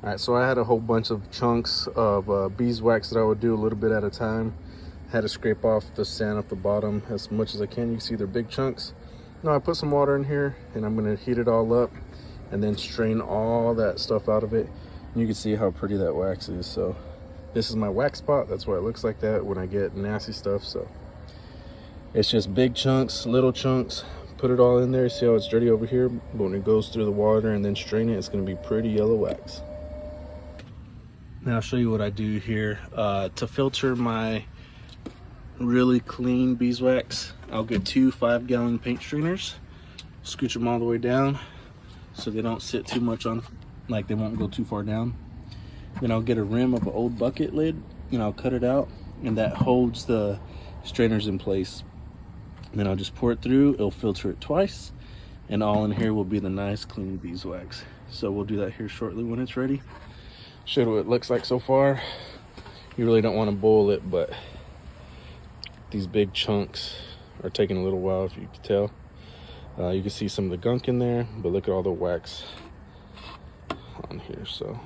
All right, so I had a whole bunch of chunks of beeswax that I would do a little bit at a time. Had to scrape off the sand off the bottom as much as I can. You can see they're big chunks. Now I put some water in here and I'm gonna heat it all up and then strain all that stuff out of it. And you can see how pretty that wax is. So this is my wax spot. That's why it looks like that when I get nasty stuff. So it's just big chunks, little chunks. Put it all in there. See how it's dirty over here? But when it goes through the water and then strain it, it's gonna be pretty yellow wax. Now I'll show you what I do here. To filter my really clean beeswax, I'll get 2 5-gallon paint strainers, scooch them all the way down so they don't sit too much on, like they won't go too far down. Then I'll get a rim of an old bucket lid and I'll cut it out, and that holds the strainers in place. And then I'll just pour it through. It'll filter it twice, and all in here will be the nice clean beeswax. So we'll do that here shortly when it's ready. Show you what it looks like so far. You really don't want to boil it, but these big chunks are taking a little while, if you can tell. You can see some of the gunk in there, but look at all the wax on here. So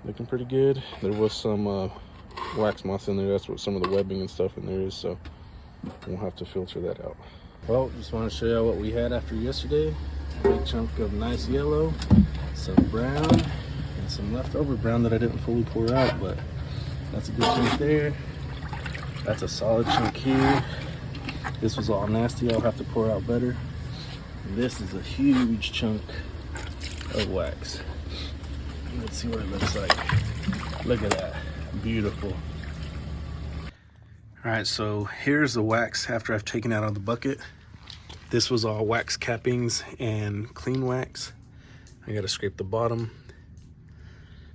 looking pretty good. There was some wax moss in there. That's what some of the webbing and stuff in there is, so we'll have to filter that out. Well, just want to show you what we had after yesterday. Big chunk of nice yellow, some brown, and some leftover brown that I didn't fully pour out, but that's a good chunk there. That's a solid chunk here. This was all nasty. I'll have to pour out better. This is a huge chunk of wax. Let's see what it looks like. Look at that. Beautiful. All right, so here's the wax after I've taken out of the bucket. This was all wax cappings and clean wax. I gotta scrape the bottom.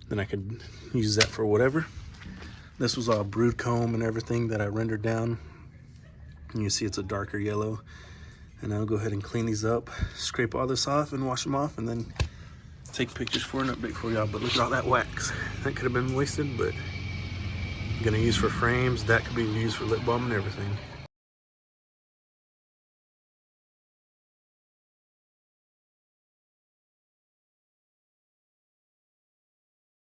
Then I could use that for whatever. This was all brood comb and everything that I rendered down. And you see it's a darker yellow. And I'll go ahead and clean these up, scrape all this off and wash them off, and then take pictures for an update for y'all. But look at all that wax. That could have been wasted, but I'm gonna use for frames. That could be used for lip balm and everything.